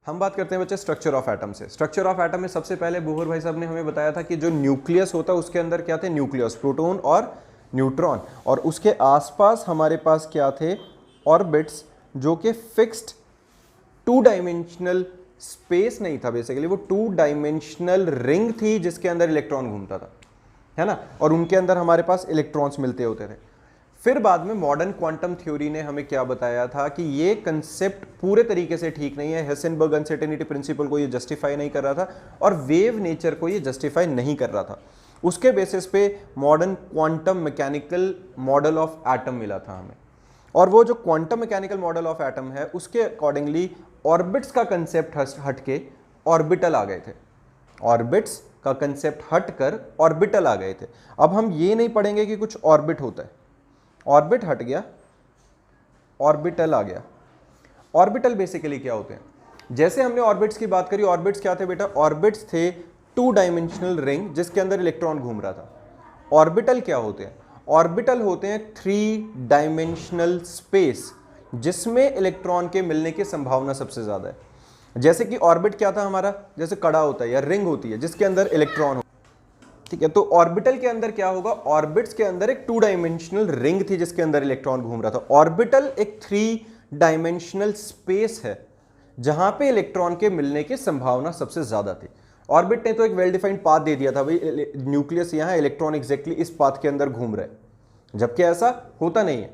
हम बात करते हैं बच्चे स्ट्रक्चर ऑफ एटम से। स्ट्रक्चर ऑफ एटम में सबसे पहले बुहर भाई साहब ने हमें बताया था कि जो न्यूक्लियस होता है उसके अंदर क्या थे, न्यूक्लियस, प्रोटॉन और न्यूट्रॉन, और उसके आसपास हमारे पास क्या थे, ऑर्बिट्स, जो कि फिक्स्ड टू डायमेंशनल स्पेस नहीं था, बेसिकली वो टू डायमेंशनल रिंग थी जिसके अंदर इलेक्ट्रॉन घूमता था, है ना, और उनके अंदर हमारे पास इलेक्ट्रॉन्स मिलते होते थे। फिर बाद में मॉडर्न क्वांटम थ्योरी ने हमें क्या बताया था कि ये कंसेप्ट पूरे तरीके से ठीक नहीं है, हेसेनबर्ग अनसर्टेनिटी प्रिंसिपल को ये जस्टिफाई नहीं कर रहा था और वेव नेचर को ये जस्टिफाई नहीं कर रहा था। उसके बेसिस पे modern quantum mechanical model of atom मिला था हमें, और वो जो quantum mechanical model of atom है उसके अकॉर्डिंगली ऑर्बिट्स का कंसेप्ट हट के ऑर्बिटल आ गए थे, ऑर्बिट्स का कंसेप्ट हटकर ऑर्बिटल आ गए थे। अब हम ये नहीं पढ़ेंगे कि कुछ ऑर्बिट होता है, ऑर्बिट हट गया, ऑर्बिटल आ गया। ऑर्बिटल बेसिकली क्या होते हैं, जैसे हमने ऑर्बिट्स की बात करी, ऑर्बिट्स क्या थे बेटा, ऑर्बिट्स थे टू डायमेंशनल रिंग जिसके अंदर इलेक्ट्रॉन घूम रहा था। ऑर्बिटल क्या होते हैं, ऑर्बिटल होते हैं थ्री डायमेंशनल स्पेस जिसमें इलेक्ट्रॉन के मिलने की संभावना सबसे ज्यादा है। जैसे कि ऑर्बिट क्या था हमारा, जैसे कड़ा होता है या रिंग होती है जिसके अंदर इलेक्ट्रॉन हो, ठीक है, तो ऑर्बिटल के अंदर क्या होगा, ऑर्बिट्स के अंदर एक टू डायमेंशनल रिंग थी जिसके अंदर इलेक्ट्रॉन घूम रहा था। ऑर्बिटल एक थ्री डायमेंशनल स्पेस है जहां पे इलेक्ट्रॉन के मिलने की संभावना सबसे ज्यादा थी। ऑर्बिट ने तो एक वेल डिफाइंड पाथ दे दिया था, भाई न्यूक्लियस यहां, इलेक्ट्रॉन एग्जैक्टली इस पाथ के अंदर घूम रहे, जबकि ऐसा होता नहीं है,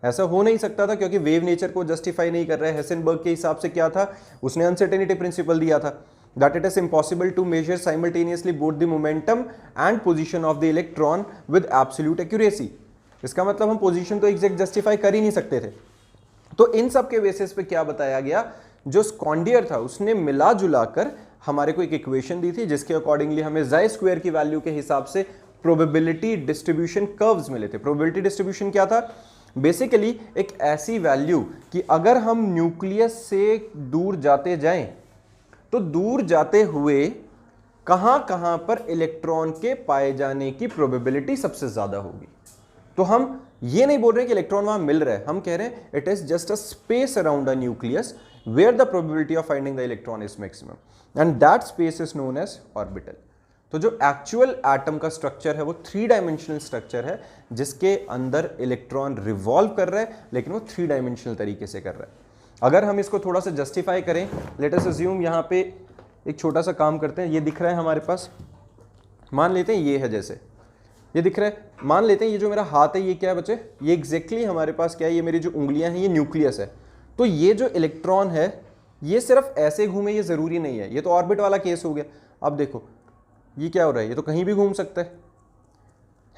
ऐसा हो नहीं सकता था क्योंकि वेव नेचर को जस्टिफाई नहीं कर रहा है। हेसेनबर्ग के हिसाब से क्या था, उसने अनसर्टेनिटी प्रिंसिपल दिया था that it is impossible to measure simultaneously both the momentum and position of the electron with absolute accuracy। इसका मतलब हम पोजीशन तो एग्जैक्ट जस्टिफाई कर ही नहीं सकते थे। तो इन सब के बेसिस पे क्या बताया गया, जो स्कॉन्डियर था उसने मिला जुला कर हमारे को एक इक्वेशन दी थी जिसके अकॉर्डिंगली हमें ज़ाई स्क्वायर की वैल्यू के हिसाब से प्रोबेबिलिटी डिस्ट्रीब्यूशन कर्व्स मिले थे। प्रोबेबिलिटी डिस्ट्रीब्यूशन क्या था, बेसिकली एक ऐसी वैल्यू कि अगर हम न्यूक्लियस से दूर जाते जाएं तो दूर जाते हुए कहां कहां पर इलेक्ट्रॉन के पाए जाने की प्रोबेबिलिटी सबसे ज्यादा होगी। तो हम ये नहीं बोल रहे कि इलेक्ट्रॉन वहां मिल रहा है, हम कह रहे हैं it is just a space around a nucleus where the probability of finding the electron is maximum and that space is known as orbital. तो जो एक्चुअल एटम का स्ट्रक्चर है वो थ्री डायमेंशनल स्ट्रक्चर है जिसके अंदर इलेक्ट्रॉन रिवॉल्व कर रहा है, लेकिन वो थ्री डायमेंशनल तरीके से कर रहा है। अगर हम इसको थोड़ा सा जस्टिफाई करें, लेट अस अज्यूम यहाँ पे एक छोटा सा काम करते हैं, ये दिख रहा है हमारे पास, मान लेते हैं ये है, जैसे ये दिख रहा है, मान लेते हैं ये जो मेरा हाथ है ये क्या है बच्चे, ये एग्जैक्टली हमारे पास क्या है, ये मेरी जो उंगलियां हैं ये न्यूक्लियस है। तो ये जो इलेक्ट्रॉन है ये सिर्फ ऐसे घूमे ये जरूरी नहीं है, ये तो ऑर्बिट वाला केस हो गया। अब देखो ये क्या हो रहा है, ये तो कहीं भी घूम सकता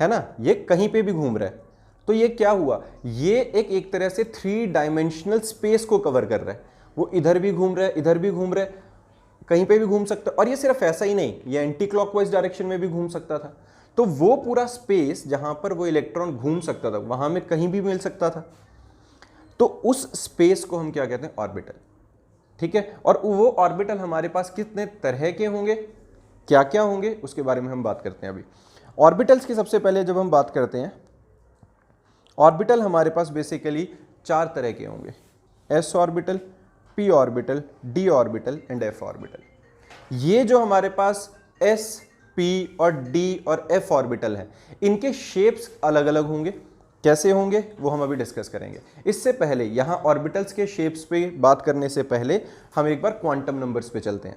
है ना, ये कहीं पे भी घूम रहा है। तो ये क्या हुआ, ये एक तरह से थ्री डायमेंशनल स्पेस को कवर कर रहा है, वो इधर भी घूम रहा है, इधर भी घूम रहा है, कहीं पे भी घूम सकता है। और ये सिर्फ ऐसा ही नहीं, ये एंटी क्लॉकवाइज डायरेक्शन में भी घूम सकता था। तो वो पूरा स्पेस जहां पर वो इलेक्ट्रॉन घूम सकता था वहां में कहीं भी मिल सकता था। तो उस स्पेस को हम क्या कहते हैं, ऑर्बिटल, ठीक है। और वो ऑर्बिटल हमारे पास कितने तरह के होंगे, क्या क्या होंगे, उसके बारे में हम बात करते हैं अभी। ऑर्बिटल्स की सबसे पहले जब हम बात करते हैं, ऑर्बिटल हमारे पास बेसिकली चार तरह के होंगे, S orbital, P orbital, D orbital and F orbital. ये जो हमारे पास एस, पी और डी और एफ ऑर्बिटल है, इनके शेप्स अलग अलग होंगे। कैसे होंगे वो हम अभी डिस्कस करेंगे। इससे पहले यहाँ ऑर्बिटल्स के शेप्स पे बात करने से पहले हम एक बार क्वांटम नंबर्स पे चलते हैं।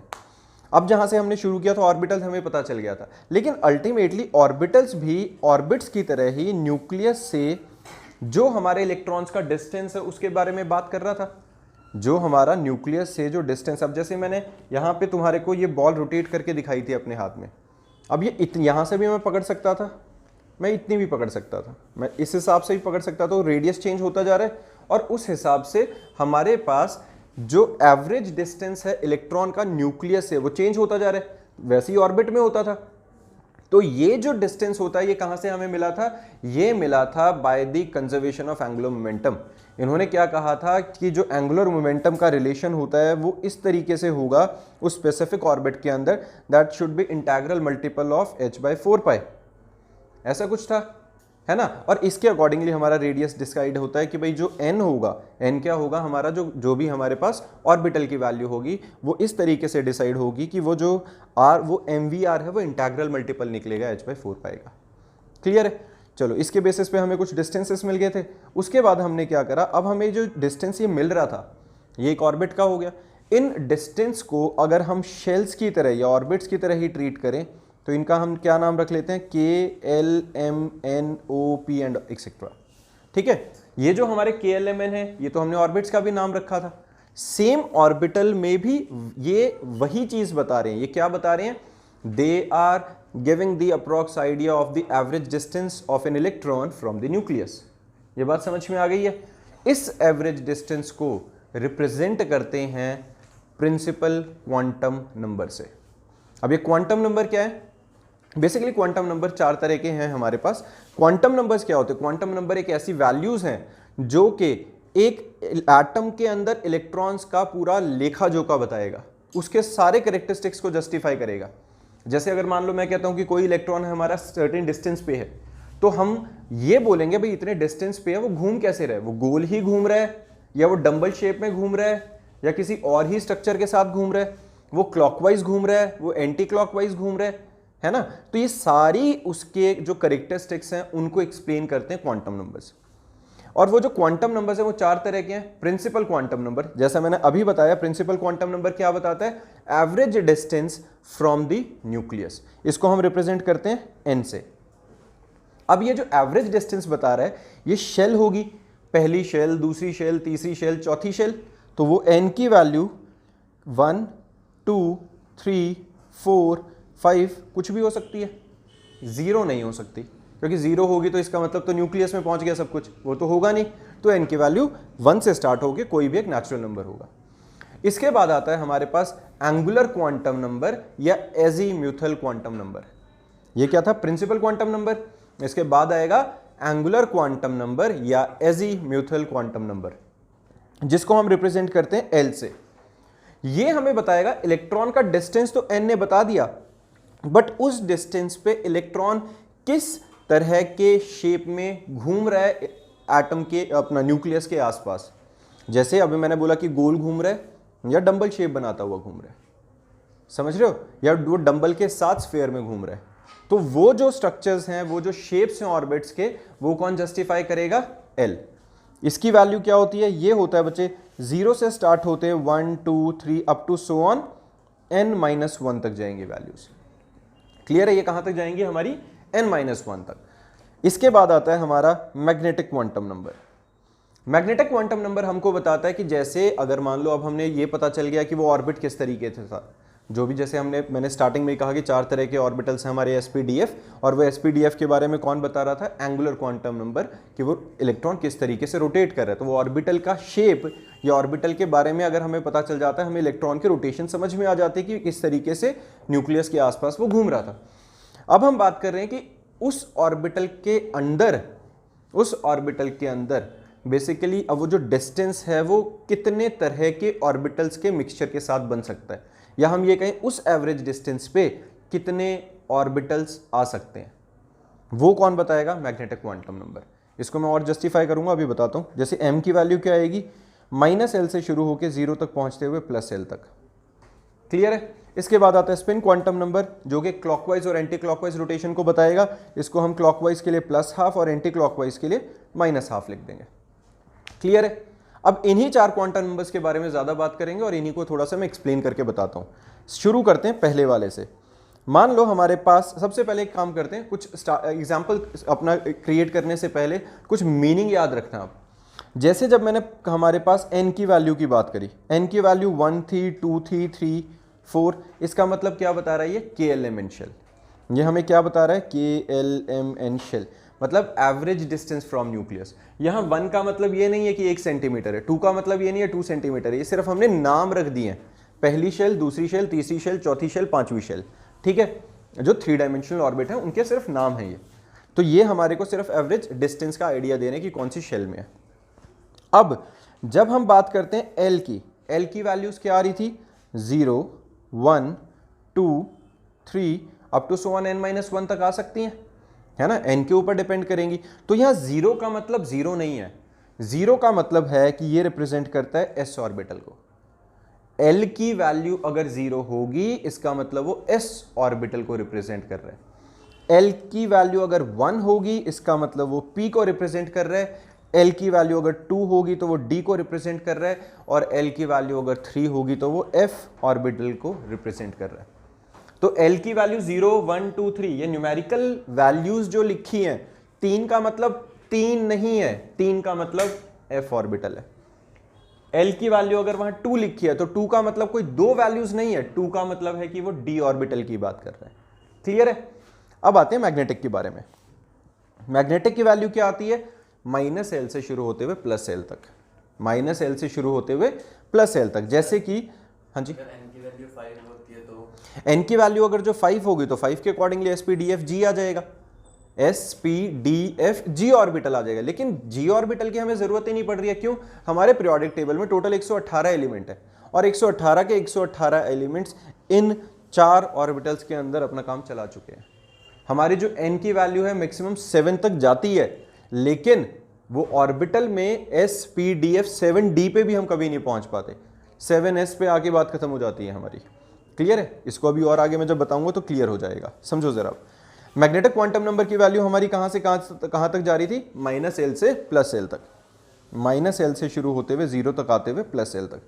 अब जहां से हमने शुरू किया था ऑर्बिटल्स हमें पता चल गया था, लेकिन अल्टीमेटली ऑर्बिटल्स भी ऑर्बिट्स की तरह ही न्यूक्लियस से जो हमारे इलेक्ट्रॉन्स का डिस्टेंस है उसके बारे में बात कर रहा था। जो हमारा न्यूक्लियस से जो डिस्टेंस, अब जैसे मैंने यहाँ पे तुम्हारे को ये बॉल रोटेट करके दिखाई थी अपने हाथ में, अब ये यहाँ से भी मैं पकड़ सकता था, मैं इतनी भी पकड़ सकता था, मैं इस हिसाब से भी पकड़ सकता था, रेडियस चेंज होता जा रहा है और उस हिसाब से हमारे पास जो एवरेज डिस्टेंस है इलेक्ट्रॉन का न्यूक्लियस से वो चेंज होता जा रहा है, वैसे ही ऑर्बिट में होता था। तो ये जो डिस्टेंस होता है ये कहां से हमें मिला था, ये मिला था by the conservation of angular momentum. इन्होंने क्या कहा था कि जो एंगुलर मोमेंटम का रिलेशन होता है वो इस तरीके से होगा उस स्पेसिफिक ऑर्बिट के अंदर, that should be integral multiple of h/4 पाई, ऐसा कुछ था, है ना। और इसके अकॉर्डिंगली हमारा रेडियस डिसाइड होता है कि भाई जो n होगा, n क्या होगा हमारा, जो भी हमारे पास ऑर्बिटल की वैल्यू होगी वो इस तरीके से डिसाइड होगी कि वो जो r वो mvr है वो इंटीग्रल मल्टीपल निकलेगा h/4 पाएगा। क्लियर है। चलो इसके बेसिस पे हमें कुछ डिस्टेंसेस मिल गए थे। उसके बाद हमने क्या करा, अब हमें जो डिस्टेंस ये मिल रहा था ये एक ऑर्बिट का हो गया। इन डिस्टेंस को अगर हम शेल्स की तरह या ऑर्बिट्स की तरह ही ट्रीट करें तो इनका हम क्या नाम रख लेते हैं, K L M N O P and etcetera. ठीक है, ये जो हमारे के एल एम एन है ये तो हमने ऑर्बिट्स का भी नाम रखा था। सेम ऑर्बिटल में भी ये वही चीज बता रहे हैं। ये क्या बता रहे हैं, they are giving the approx idea of the average distance of an electron from the nucleus. ये बात समझ में आ गई है। इस एवरेज डिस्टेंस को रिप्रेजेंट करते हैं प्रिंसिपल क्वांटम नंबर से। अब ये क्वांटम नंबर क्या है, बेसिकली क्वांटम नंबर 4 तरह के हैं हमारे पास। क्वांटम नंबर्स क्या होते हैं, क्वांटम नंबर एक ऐसी वैल्यूज हैं जो कि एक एटम के अंदर इलेक्ट्रॉन्स का पूरा लेखा जोखा बताएगा, उसके सारे कैरेक्टरिस्टिक्स को जस्टिफाई करेगा। जैसे अगर मान लो मैं कहता हूं कि कोई इलेक्ट्रॉन हमारा सर्टेन डिस्टेंस पे है, तो हम ये बोलेंगे भाई इतने डिस्टेंस पे है, वो घूम कैसे रहे, वो गोल ही घूम रहा है या वो डंबल शेप में घूम रहा है या किसी और ही स्ट्रक्चर के साथ घूम रहा है, वो क्लॉकवाइज घूम रहा है, वो एंटी क्लॉकवाइज घूम रहा है ना। तो ये सारी उसके जो कैरेक्टरिस्टिक्स हैं उनको एक्सप्लेन करते हैं क्वांटम नंबर्स। और वो जो क्वांटम नंबर्स हैं वो 4 तरह के हैं। प्रिंसिपल क्वांटम नंबर, जैसा मैंने अभी बताया, प्रिंसिपल क्वांटम नंबर क्या बताता है, average distance from the nucleus. इसको हम रिप्रेजेंट करते हैं n से। अब ये जो एवरेज डिस्टेंस बता रहा है ये शेल होगी, पहली शेल, दूसरी शेल, तीसरी शेल, चौथी शेल। तो वो n की वैल्यू 1 2 3 4 5 कुछ भी हो सकती है, 0 नहीं हो सकती, क्योंकि 0 होगी तो इसका मतलब तो न्यूक्लियस में पहुंच गया सब कुछ, वो तो होगा नहीं। तो n की वैल्यू 1 से स्टार्ट होगी, कोई भी एक नेचुरल नंबर होगा। इसके बाद आता है हमारे पास एंगुलर क्वांटम नंबर या एजीम्यूथल क्वांटम नंबर। ये क्या था, प्रिंसिपल क्वांटम नंबर। इसके बाद आएगा एंगुलर क्वांटम नंबर या एजीम्यूथल क्वांटम नंबर, जिसको हम रिप्रेजेंट करते हैं L से। ये हमें बताएगा इलेक्ट्रॉन का डिस्टेंस तो n ने बता दिया, बट उस डिस्टेंस पे इलेक्ट्रॉन किस तरह के शेप में घूम रहा है एटम के, अपना न्यूक्लियस के आसपास। जैसे अभी मैंने बोला कि गोल घूम रहा है या डंबल शेप बनाता हुआ घूम रहा है, समझ रहे हो, या वो डंबल के साथ स्फीयर में घूम रहा है। तो वो जो स्ट्रक्चर्स हैं, वो जो शेप्स हैं ऑर्बिट्स के, वो कौन जस्टिफाई करेगा, L। इसकी वैल्यू क्या होती है, ये होता है बच्चे 0 से स्टार्ट होते हैं 1 2 3 up to so on n-1 तक जाएंगे वैल्यूज। क्लियर है, ये कहां तक जाएंगी हमारी, n-1 तक। इसके बाद आता है हमारा magnetic quantum number. Magnetic quantum number हमको बताता है कि जैसे अगर मान लो अब हमने ये पता चल गया कि वो ऑर्बिट किस तरीके से था, जो भी जैसे मैंने स्टार्टिंग में कहा कि 4 तरह के ऑर्बिटल्स हैं हमारे sp-df, और वो sp-df के बारे में कौन बता रहा था, एंगुलर क्वांटम नंबर, कि वो इलेक्ट्रॉन किस तरीके से रोटेट कर रहा है। तो वो ऑर्बिटल का शेप या ऑर्बिटल के बारे में अगर हमें पता चल जाता है, हमें इलेक्ट्रॉन के रोटेशन समझ में आ जाती है कि किस तरीके से न्यूक्लियस के आसपास वो घूम रहा था। अब हम बात कर रहे हैं कि उस ऑर्बिटल के अंदर बेसिकली अब वो जो डिस्टेंस है वो कितने तरह के ऑर्बिटल्स के मिक्सचर के साथ बन सकता है, या हम ये कहें उस एवरेज डिस्टेंस पे कितने ऑर्बिटल्स आ सकते हैं, वो कौन बताएगा, मैग्नेटिक क्वांटम नंबर। इसको मैं और जस्टिफाई करूंगा, अभी बताता हूं। जैसे m की वैल्यू क्या आएगी, -L से शुरू होकर 0 तक पहुंचते हुए +L तक। क्लियर है। इसके बाद आता है स्पिन क्वांटम नंबर, जो कि क्लॉकवाइज और एंटी क्लॉकवाइज रोटेशन को बताएगा। इसको हम क्लॉकवाइज के लिए +½ और एंटी क्लॉकवाइज के लिए -½ लिख देंगे। क्लियर है। अब इन्हीं 4 क्वांटम नंबर्स के बारे में ज्यादा बात करेंगे और इन्हीं को थोड़ा सा मैं एक्सप्लेन करके बताता हूं। शुरू करते हैं पहले वाले से। मान लो हमारे पास, सबसे पहले एक काम करते हैं, कुछ एग्जाम्पल अपना क्रिएट करने से पहले कुछ मीनिंग याद रखना आप। जैसे जब मैंने हमारे पास n की वैल्यू की बात करी, n की वैल्यू 1 थी, 2 थी, 3 4, इसका मतलब क्या बता रहा है ये, KLMN शेल। ये हमें क्या बता रहा है, KLMN शेल, मतलब एवरेज डिस्टेंस फ्रॉम न्यूक्लियस। यहाँ 1 का मतलब ये नहीं है कि 1 सेंटीमीटर है, 2 का मतलब ये नहीं है 2 सेंटीमीटर है, ये सिर्फ हमने नाम रख दिए हैं, पहली शेल, दूसरी शेल, तीसरी शेल, चौथी शेल, 5वीं शेल। ठीक है, जो 3 डायमेंशनल ऑर्बिट है उनके सिर्फ नाम है ये। तो ये हमारे को सिर्फ एवरेज डिस्टेंस का आइडिया देने की कौन सी शेल में है। अब जब हम बात करते हैं एल की वैल्यूज क्या आ रही थी, 0 1 2 3 up to so on n-1 तक आ सकती हैं, है ना, n के ऊपर डिपेंड करेंगी। तो यहाँ जीरो का मतलब जीरो नहीं है, जीरो का मतलब है कि ये रिप्रेजेंट करता है s ऑर्बिटल को। l की वैल्यू अगर जीरो होगी इसका मतलब वो s ऑर्बिटल को रिप्रेजेंट कर रहा है। l की वैल्यू अगर 1 होगी इसका मतलब वो p को रिप्रेजेंट कर रहा है। l की वैल्यू अगर 2 होगी तो वो d को रिप्रेजेंट कर रहा है, और l की वैल्यू अगर 3 होगी तो वो f ऑर्बिटल को रिप्रेजेंट कर रहा है। तो l की वैल्यू 0, 1, 2, 3 ये न्यूमेरिकल वैल्यूज जो लिखी हैं, 3 का मतलब 3 नहीं है, 3 का मतलब f ऑर्बिटल है। l की वैल्यू अगर वहां 2 लिखी है तो 2 का मतलब कोई दो वैल्यूज नहीं है, 2 का मतलब है कि वो d ऑर्बिटल की बात कर रहा है। क्लियर है? अब आते हैं मैग्नेटिक के बारे में। मैग्नेटिक की वैल्यू क्या आती है? -l से शुरू होते हुए +l तक, -l से शुरू होते हुए +l तक। जैसे कि हाँ जी, n की वैल्यू 5 होती है तो n की वैल्यू अगर जो 5 होगी तो 5 के accordingly s p d f g आ जाएगा, s p d f g orbital आ जाएगा। लेकिन g ऑर्बिटल की हमें जरूरत ही नहीं पड़ रही है, क्यों? हमारे पीरियोडिक टेबल में टोटल 118 एलिमेंट है, और 118 के 118 एलिमेंट्स इन 4 ऑर्बिटल्स के अंदर अपना काम चला चुके हैं। हमारी जो n की वैल्यू है मैक्सिमम 7 तक जाती है, लेकिन वो ऑर्बिटल में s p d f 7d पे भी हम कभी नहीं पहुंच पाते, 7s पे आके बात खत्म हो जाती है हमारी। क्लियर है? इसको अभी और आगे मैं जब बताऊंगा तो क्लियर हो जाएगा। समझो जरा, मैग्नेटिक क्वांटम नंबर की वैल्यू हमारी कहां से कहां तक जा रही थी? -l से +l तक, -l से शुरू होते हुए 0 तक आते हुए +l तक।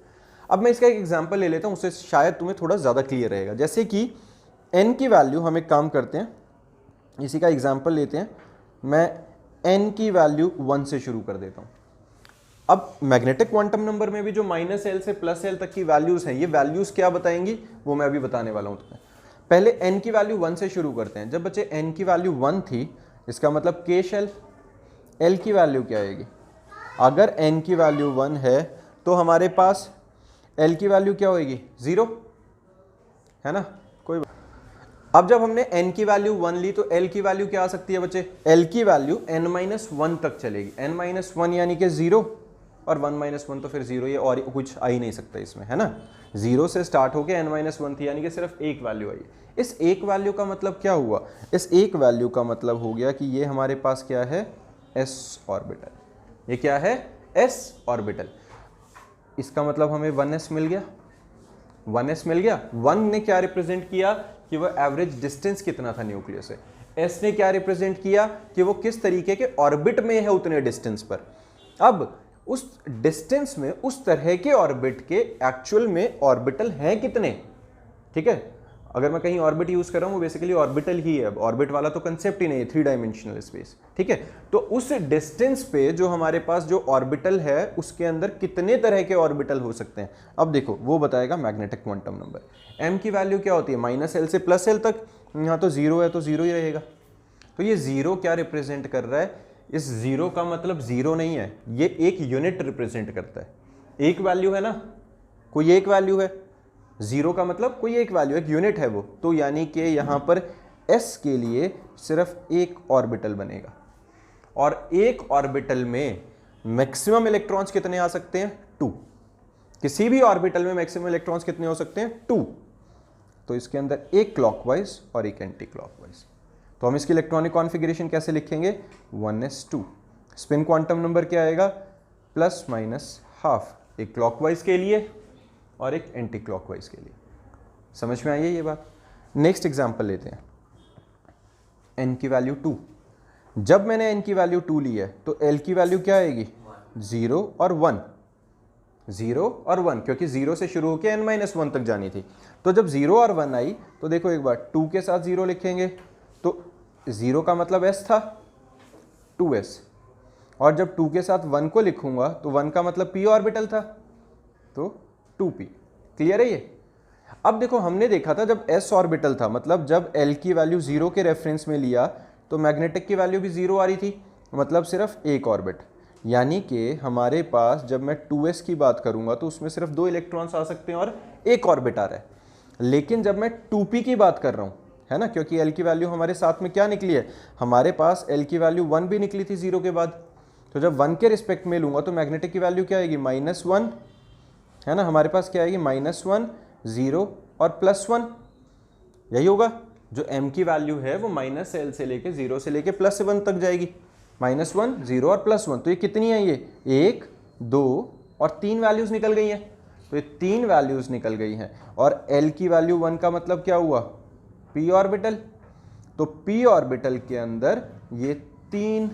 अब मैं इसका एक एग्जांपल ले लेता हूं, उससे शायद तुम्हें थोड़ा ज्यादा क्लियर रहेगा। जैसे कि n की वैल्यू, हम एक काम करते हैं, इसी का एग्जाम्पल लेते हैं। मैं n की वैल्यू 1 से शुरू कर देता हूं। अब मैग्नेटिक क्वांटम नंबर में भी जो -l से +l तक की वैल्यूज हैं, ये वैल्यूज क्या बताएंगी वो मैं अभी बताने वाला हूं तुम्हें। पहले n की वैल्यू 1 से शुरू करते हैं। जब बच्चे n की वैल्यू 1 थी, इसका मतलब k शेल, l की वैल्यू क्या आएगी? अगर n की वैल्यू 1 है तो हमारे पास l की वैल्यू क्या होगी? 0, है ना? कोई अब जब हमने n की वैल्यू 1 ली तो l की वैल्यू क्या आ सकती है बच्चे? l की वैल्यू n-1 तक चलेगी, n-1 यानी कि 0, और 1-1 तो फिर 0, ये और कुछ आ ही नहीं सकता इसमें, है ना? 0 से स्टार्ट होके n-1 थी, यानी कि सिर्फ एक वैल्यू आई। इस एक वैल्यू का मतलब क्या हुआ? इस एक वैल्यू का मतलब हो गया कि ये हमारे पास क्या है? s orbital. ये क्या है? s orbital. इसका मतलब हमें 1s मिल गया, 1s मिल गया। 1 ने क्या रिप्रेजेंट किया कि वो एवरेज डिस्टेंस कितना था न्यूक्लियस से। s ने क्या रिप्रेजेंट किया कि वो किस तरीके के ऑर्बिट में है उतने डिस्टेंस पर। अब उस डिस्टेंस में उस तरह के ऑर्बिट के एक्चुअल में ऑर्बिटल हैं कितने, ठीक है? अगर मैं कहीं ऑर्बिट यूज कर रहा हूं वो बेसिकली ऑर्बिटल ही है, ऑर्बिट वाला तो कंसेप्ट ही नहीं है, 3 डायमेंशनल स्पेस, ठीक है? तो उस डिस्टेंस पे जो हमारे पास जो ऑर्बिटल है उसके अंदर कितने तरह के ऑर्बिटल हो सकते हैं, अब देखो वो बताएगा मैग्नेटिक क्वांटम नंबर। m की वैल्यू क्या होती है? -l से +l तक। यहाँ तो 0 है तो 0 ही रहेगा। तो ये 0 क्या रिप्रेजेंट कर रहा है? इस 0 का मतलब 0 नहीं है, ये एक यूनिट रिप्रेजेंट करता है। एक वैल्यू है ना, कोई एक वैल्यू है। 0 का मतलब कोई एक वैल्यू, एक यूनिट है वो। तो यानी कि यहाँ पर s के लिए सिर्फ एक ऑर्बिटल बनेगा, और एक ऑर्बिटल में मैक्सिमम इलेक्ट्रॉन्स कितने आ सकते हैं? 2। किसी भी ऑर्बिटल में मैक्सिमम इलेक्ट्रॉन्स कितने हो सकते हैं? 2। तो इसके अंदर एक क्लॉकवाइज और एक एंटी क्लॉकवाइज। तो हम इसकी इलेक्ट्रॉनिक कॉन्फ़िगरेशन कैसे लिखेंगे? 1s2। स्पिन क्वांटम नंबर क्या आएगा? ±12, एक क्लॉकवाइज के लिए और एक एंटी क्लॉकवाइज के लिए। समझ में आई है ये बात? नेक्स्ट एग्जांपल लेते हैं, n की वैल्यू 2। जब मैंने n की वैल्यू 2 ली है तो l की वैल्यू क्या आएगी? 0 और 1, 0 और 1, क्योंकि 0 से शुरू होकर n-1 तक जानी थी। तो जब 0 और 1 आई तो देखो एक बार 2 के साथ 0 लिखेंगे तो 0 का मतलब s था, 2s, और जब 2 के साथ 1 को लिखूंगा तो 1 का मतलब p ऑर्बिटल था, तो 2p। क्लियर है ये? अब देखो हमने देखा था जब s ऑर्बिटल था, मतलब जब l की वैल्यू 0 के रेफरेंस में लिया तो मैग्नेटिक की वैल्यू भी 0 आ रही थी, मतलब सिर्फ एक ऑर्बिट। यानी कि हमारे पास जब मैं 2s की बात करूंगा तो उसमें सिर्फ 2 इलेक्ट्रॉन्स आ सकते हैं और एक ऑर्बिट आ रहा है। लेकिन जब मैं 2p की बात कर रहा हूं, है ना, क्योंकि l की वैल्यू हमारे साथ में क्या निकली है? हमारे पास l की वैल्यू 1 भी निकली थी 0 के बाद। तो जब 1 के रिस्पेक्ट में लूंगा तो मैग्नेटिक की वैल्यू क्या आएगी? -1, है ना? हमारे पास क्या आएगी? -1, 0 और +1, यही होगा। जो m की वैल्यू है वो -l से लेके 0 से लेके +1 तक जाएगी। -1, 0 और +1, तो ये कितनी है, ये 1, 2 और 3 वैल्यूज निकल गई हैं। तो ये 3 वैल्यूज निकल गई हैं और l की वैल्यू 1 का मतलब क्या हुआ, p ऑर्बिटल। तो p ऑर्बिटल के अंदर ये 3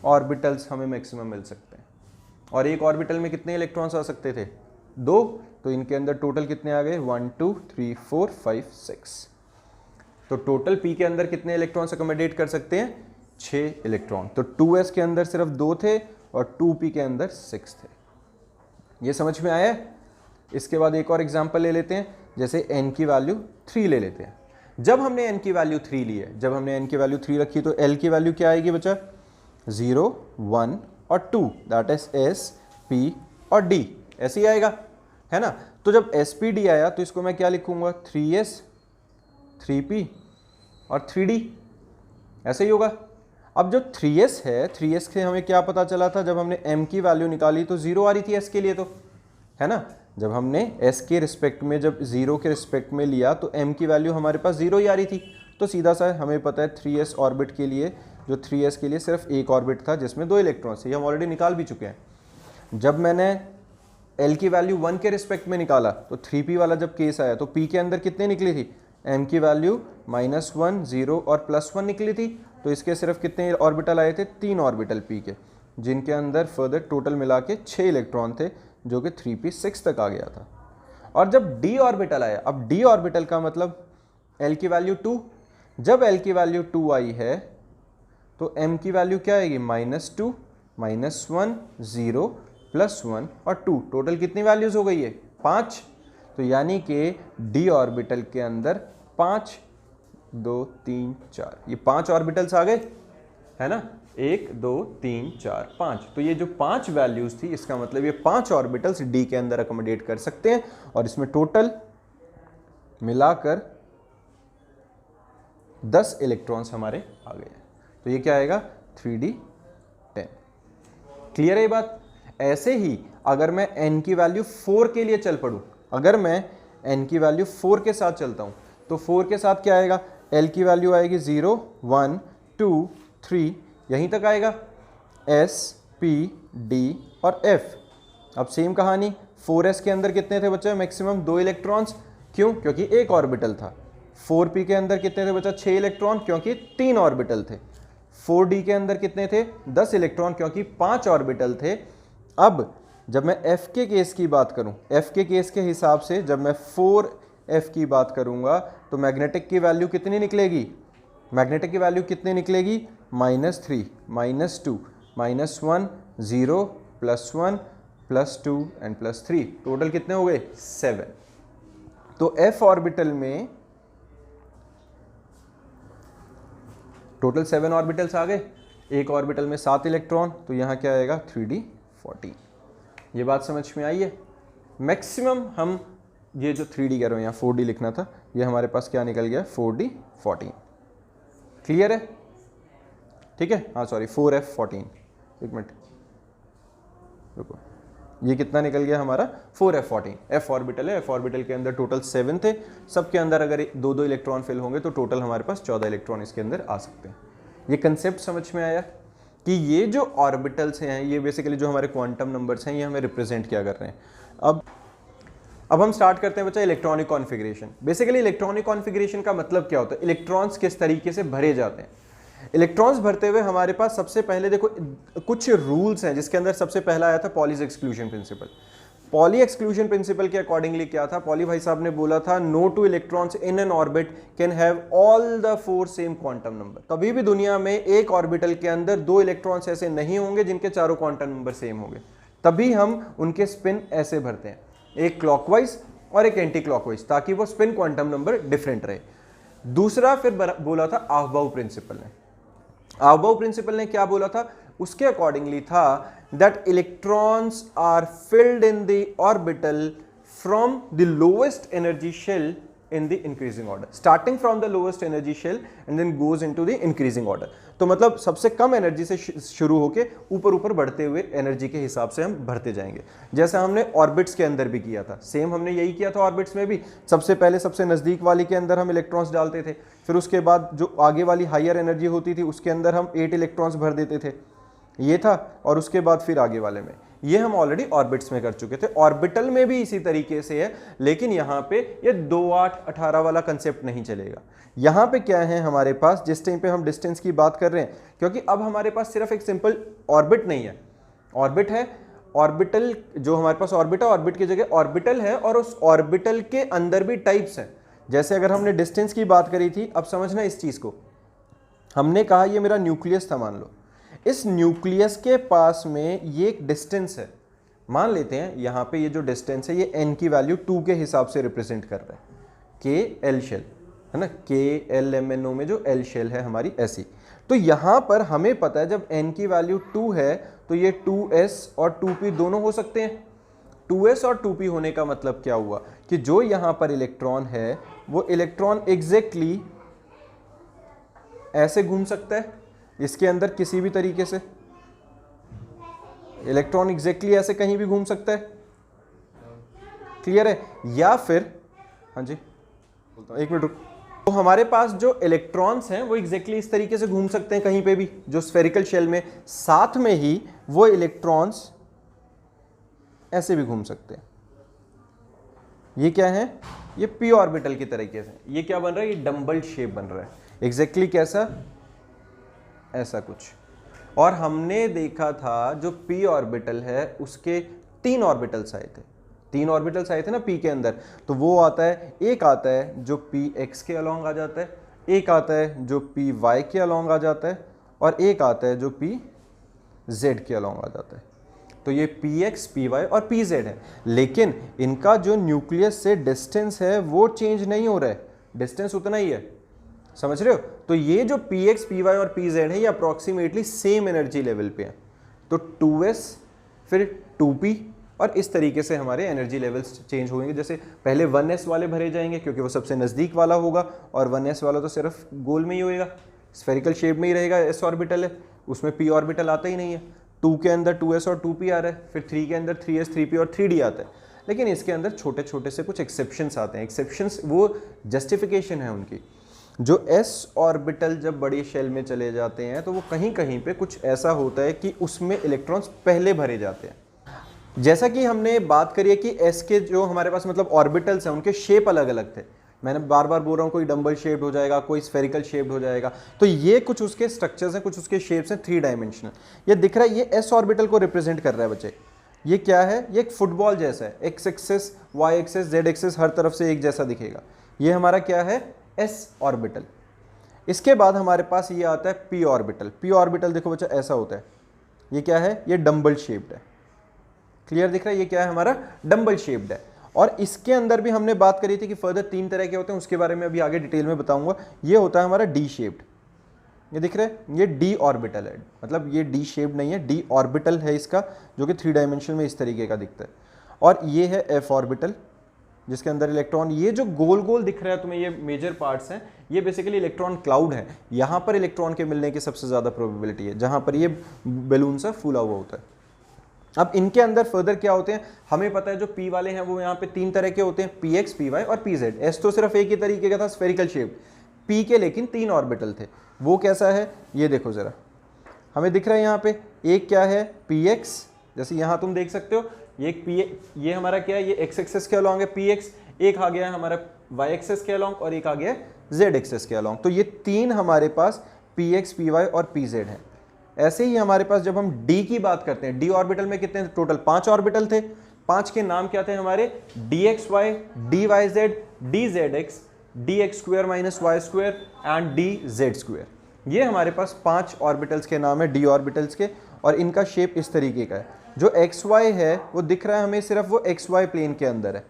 ऑर्बिटल्स हमें मैक्सिमम मिल सकते हैं। और एक ऑर्बिटल में कितने इलेक्ट्रॉन्स आ सकते थे, 2, तो इनके अंदर टोटल कितने आ गए, 1 2 3 4 5 6। तो टोटल p के अंदर कितने इलेक्ट्रॉन्स अकोमोडेट कर सकते हैं, 6 इलेक्ट्रॉन। तो 2s के अंदर सिर्फ 2 थे और 2p के अंदर 6 थे। ये समझ में आया। इसके बाद एक और एग्जांपल ले लेते हैं, जैसे n की वैल्यू 3 ले लेते हैं। जब हमने n की वैल्यू 3 ली है, जब हमने n की वैल्यू 3 रखी तो l की वैल्यू क्या आएगी बच्चा, 0 1 और 2, दैट इज s p और d, ऐसे ही आएगा, है ना। तो जब s p d आया तो इसको मैं क्या लिखूंगा, 3s 3p और 3d, ऐसे ही होगा। अब जो 3s है, 3s से हमें क्या पता चला था, जब हमने m की वैल्यू निकाली तो 0 आ रही थी s के लिए, तो है ना। जब हमने s के रिस्पेक्ट में, जब 0 के रिस्पेक्ट में लिया तो m की वैल्यू हमारे पास 0 ही आ रही थी। तो सीधा सा हमें पता है 3s ऑर्बिट के लिए, जो 3s के लिए सिर्फ एक ऑर्बिट था जिसमें 2 इलेक्ट्रॉन्स थे, ये हम ऑलरेडी निकाल भी चुके हैं। जब मैंने l की वैल्यू 1 के रिस्पेक्ट में निकाला तो 3p वाला जब केस आया तो p के अंदर कितने निकली थी, m की वैल्यू -1 0 और +1 निकली थी। तो इसके सिर्फ कितने ऑर्बिटल आए थे, 3 ऑर्बिटल p के, जिनके अंदर फर्दर टोटल मिला के 6 इलेक्ट्रॉन थे, जो कि 3p6 तक आ गया था। और जब d ऑर्बिटल आया, अब d ऑर्बिटल का मतलब l की वैल्यू 2, जब l की वैल्यू 2 आई है तो m की वैल्यू क्या आएगी, -2 -1 0 +1 और 2, टोटल कितनी वैल्यूज हो गई है, 5। तो यानी कि d ऑर्बिटल के अंदर 5 2 3 4, ये 5 ऑर्बिटल्स आ गए, है ना, 1 2 3 4 5। तो ये जो 5 वैल्यूज थी, इसका मतलब ये 5 ऑर्बिटल्स d के अंदर अकोमोडेट कर सकते हैं और इसमें टोटल मिलाकर 10 इलेक्ट्रॉन्स हमारे आ गए हैं। तो ये क्या आएगा, 3d10। क्लियर है ये बात। ऐसे ही अगर मैं n की वैल्यू 4 के लिए चल पड़ूं, अगर मैं n की वैल्यू 4 के साथ चलता हूं तो 4 के साथ क्या आएगा, l की वैल्यू आएगी 0 1 2 3, यहीं तक आएगा, s p d और f। अब सेम कहानी, 4s के अंदर कितने थे बच्चा, मैक्सिमम 2 इलेक्ट्रॉन्स, क्यों, क्योंकि एक ऑर्बिटल था। 4p के अंदर कितने थे बच्चा, 6 इलेक्ट्रॉन, क्योंकि 3 ऑर्बिटल थे। 4d के अंदर कितने थे, 10 इलेक्ट्रॉन, क्योंकि 5 ऑर्बिटल थे। अब जब मैं f के केस की बात करूं, f के केस के हिसाब से जब मैं 4f की बात करूंगा तो मैग्नेटिक की वैल्यू कितनी निकलेगी, मैग्नेटिक की वैल्यू कितनी निकलेगी, -3 -2 -1 0 +1 +2 एंड +3, टोटल कितने हो गए, 7। तो f ऑर्बिटल में टोटल 7 ऑर्बिटल्स आ गए, एक ऑर्बिटल में 7 इलेक्ट्रॉन, तो यहाँ क्या आएगा, 3d14। ये बात समझ में आई है। मैक्सिमम हम ये जो 3d कह रहे हो, यहाँ 4d लिखना था, ये हमारे पास क्या निकल गया, 4d14। क्लियर है, ठीक है, हाँ सॉरी 4f14, एक मिनट रुको, ये कितना निकल गया हमारा, 4f14। f ऑर्बिटल है, f ऑर्बिटल के अंदर टोटल 7 थे, सबके अंदर अगर 2-2 इलेक्ट्रॉन फिल होंगे तो टोटल हमारे पास 14 इलेक्ट्रॉन इसके अंदर आ सकते हैं। ये कंसेप्ट समझ में आया कि ये जो ऑर्बिटल्स हैं, ये बेसिकली जो हमारे क्वांटम नंबर्स हैं, ये हमें रिप्रेजेंट क्या कर रहे हैं। अब हम स्टार्ट करते हैं बच्चा electronic configuration. Basically electronic configuration का मतलब क्या होता है, इलेक्ट्रॉन्स किस तरीके से भरे जाते हैं। इलेक्ट्रॉन्स भरते हुए हमारे पास सबसे पहले देखो कुछ रूल्स हैं, जिसके अंदर सबसे पहला आया था Pauli's exclusion principle. Pauli exclusion principle के अकॉर्डिंगली क्या था, पॉली भाई साहब ने बोला था no two electrons in an orbit can have all the 4 same quantum number. कभी भी दुनिया में एक ऑर्बिटल के अंदर 2 इलेक्ट्रॉन्स ऐसे नहीं होंगे जिनके चारों क्वांटम नंबर सेम होंगे, तभी हम उनके स्पिन ऐसे भरते हैं, एक क्लॉकवाइज और एक एंटी क्लॉकवाइज, ताकि वो स्पिन क्वांटम नंबर डिफरेंट रहे। दूसरा फिर बोला था आहबाउ प्रिंसिपल ने। आहबाउ प्रिंसिपल ने क्या बोला था, उसके अकॉर्डिंगली था that electrons are filled in the orbital from the lowest energy shell in the increasing order, starting from the lowest energy shell and then goes into the increasing order। तो मतलब सबसे कम energy से शुरू होके ऊपर ऊपर बढ़ते हुए एनर्जी के हिसाब से हम भरते जाएंगे, जैसा हमने ऑर्बिट्स के अंदर भी किया था। सेम हमने यही किया था ऑर्बिट्स में भी। सबसे पहले सबसे नज़दीक वाली के अंदर हम इलेक्ट्रॉन्स डालते थे, फिर उसके बाद जो आगे वाली हायर एनर्जी होती थी उसके अंदर हम 8 इलेक्ट्रॉन्स भर देते थे, ये था। और उसके बाद फिर आगे वाले में, ये हम ऑलरेडी ऑर्बिट्स में कर चुके थे। ऑर्बिटल में भी इसी तरीके से है, लेकिन यहाँ पे ये 2 8 18 वाला कंसेप्ट नहीं चलेगा। यहाँ पे क्या है हमारे पास, जिस टाइम पे हम डिस्टेंस की बात कर रहे हैं, क्योंकि अब हमारे पास सिर्फ एक सिंपल ऑर्बिट नहीं है, ऑर्बिट है, ऑर्बिटल जो हमारे पास ऑर्बिट है, ऑर्बिट की जगह ऑर्बिटल है, और उस ऑर्बिटल के अंदर भी टाइप्स हैं। जैसे अगर हमने डिस्टेंस की बात करी थी, अब समझना इस चीज़ को, हमने कहा ये मेरा न्यूक्लियस था, मान लो इस न्यूक्लियस के पास में ये एक डिस्टेंस है, मान लेते हैं यहाँ पे ये जो डिस्टेंस है ये n की वैल्यू 2 के हिसाब से रिप्रेजेंट कर रहा है, के एल शेल है ना, के एल एम एन ओ में जो एल शेल है हमारी ऐसी। तो यहाँ पर हमें पता है जब n की वैल्यू 2 है तो ये 2s और 2p दोनों हो सकते हैं। 2s और 2p होने का मतलब क्या हुआ कि जो यहाँ पर इलेक्ट्रॉन है वो इलेक्ट्रॉन एग्जैक्टली ऐसे घूम सकता है इसके अंदर, किसी भी तरीके से इलेक्ट्रॉन एग्जैक्टली ऐसे कहीं भी घूम सकता है, क्लियर है। या फिर हाँ जी एक मिनट रुक, तो हमारे पास जो इलेक्ट्रॉन्स हैं वो एग्जैक्टली इस तरीके से घूम सकते हैं कहीं पे भी, जो स्फेरिकल शेल में, साथ में ही वो इलेक्ट्रॉन्स ऐसे भी घूम सकते हैं। ये क्या है, ये पी ऑर्बिटल की तरीके से, ये क्या बन रहा है, ये डम्बल शेप बन रहा है, एग्जैक्टली कैसा, ऐसा कुछ। और हमने देखा था जो पी ऑर्बिटल है उसके 3 ऑर्बिटल्स आए थे, 3 ऑर्बिटल्स आए थे ना पी के अंदर। तो वो आता है, एक आता है जो पी एक्स के अलॉन्ग आ जाता है, एक आता है जो पी वाई के अलॉन्ग आ जाता है, और एक आता है जो पी जेड के अलॉन्ग आ जाता है। तो ये पी एक्स, पी वाई और पी जेड है, लेकिन इनका जो न्यूक्लियस से डिस्टेंस है वो चेंज नहीं हो रहा है, डिस्टेंस उतना ही है, समझ रहे हो। तो ये जो पी एक्स, पी वाई और पी जेड है ये अप्रॉक्सीमेटली सेम एनर्जी लेवल पे है। तो 2s फिर 2p और इस तरीके से हमारे एनर्जी लेवल्स चेंज होंगे। जैसे पहले 1s वाले भरे जाएंगे क्योंकि वो सबसे नज़दीक वाला होगा, और 1s वाला तो सिर्फ गोल में ही होएगा, स्फेरिकल शेप में ही रहेगा, s ऑर्बिटल है, उसमें p ऑर्बिटल आता ही नहीं है। 2 के अंदर 2s और 2p आ रहा है, फिर 3 के अंदर 3s, 3p और 3d आता है। लेकिन इसके अंदर छोटे छोटे से कुछ एक्सेप्शंस आते हैं, एक्सेप्शंस वो जस्टिफिकेशन है उनकी। जो s ऑर्बिटल जब बड़ी शेल में चले जाते हैं तो वो कहीं कहीं पे कुछ ऐसा होता है कि उसमें इलेक्ट्रॉन्स पहले भरे जाते हैं। जैसा कि हमने बात करी है कि s के जो हमारे पास मतलब ऑर्बिटल्स हैं उनके शेप अलग अलग थे, मैंने बार बार बोल रहा हूँ, कोई डम्बल शेप्ड हो जाएगा, कोई स्फेरिकल शेप्ड हो जाएगा। तो ये कुछ उसके स्ट्रक्चर्स हैं, कुछ उसके शेप्स हैं 3 डायमेंशनल। ये दिख रहा है, ये s ऑर्बिटल को रिप्रेजेंट कर रहा है बच्चे। ये क्या है, ये एक फुटबॉल जैसा है, x axis, y axis, z axis हर तरफ से एक जैसा दिखेगा। ये हमारा क्या है, s ऑर्बिटल। इसके बाद हमारे पास ये आता है p ऑर्बिटल। p ऑर्बिटल देखो बच्चा ऐसा होता है, ये क्या है, ये डम्बल शेप्ड है, क्लियर दिख रहा है, ये क्या है हमारा डम्बल शेप्ड है। और इसके अंदर भी हमने बात करी थी कि फर्दर 3 तरह के होते हैं, उसके बारे में अभी आगे डिटेल में बताऊंगा। ये होता है हमारा डी शेप्ड, ये दिख रहा है, ये डी ऑर्बिटल है, मतलब ये डी शेप्ड नहीं है, डी ऑर्बिटल है इसका, जो कि 3 डायमेंशन में इस तरीके का दिखता है। और ये है एफ ऑर्बिटल, जिसके अंदर इलेक्ट्रॉन, ये जो गोल गोल दिख रहा है तुम्हें, ये मेजर पार्ट्स हैं, ये बेसिकली इलेक्ट्रॉन क्लाउड है। यहाँ पर इलेक्ट्रॉन के मिलने की सबसे ज़्यादा प्रोबेबिलिटी है, जहाँ पर ये बैलून सा फूला हुआ होता है। अब इनके अंदर फर्दर क्या होते हैं, हमें पता है जो P वाले हैं वो यहाँ पे 3 तरह के होते हैं, PX, PY और PZ। S तो सिर्फ एक ही तरीके का था, स्फेरिकल शेप। P के लेकिन 3 ऑर्बिटल थे। वो कैसा है, ये देखो ज़रा, हमें दिख रहा है यहाँ पे, एक क्या है PX, जैसे यहाँ तुम देख सकते हो, ये एक ये हमारा क्या है, ये x एक्सेस के अलॉन्ग है PX, एक आ गया है हमारा y एक्सेस के अलॉन्ग और एक आ गया है z एक्सेस के अलॉन्ग। तो ये 3 हमारे पास PX, PY और PZ है। ऐसे ही हमारे पास जब हम D की बात करते हैं, D ऑर्बिटल में कितने टोटल 5 ऑर्बिटल थे। 5 के नाम क्या थे हमारे, DXY, DYZ, DZX, DX square minus Y square and DZ square. ये हमारे पास 5 ऑर्बिटल्स के नाम है D ऑर्बिटल्स के, और इनका शेप इस तरीके का है। जो XY है वो दिख रहा है हमें सिर्फ वो XY प्लेन के अंदर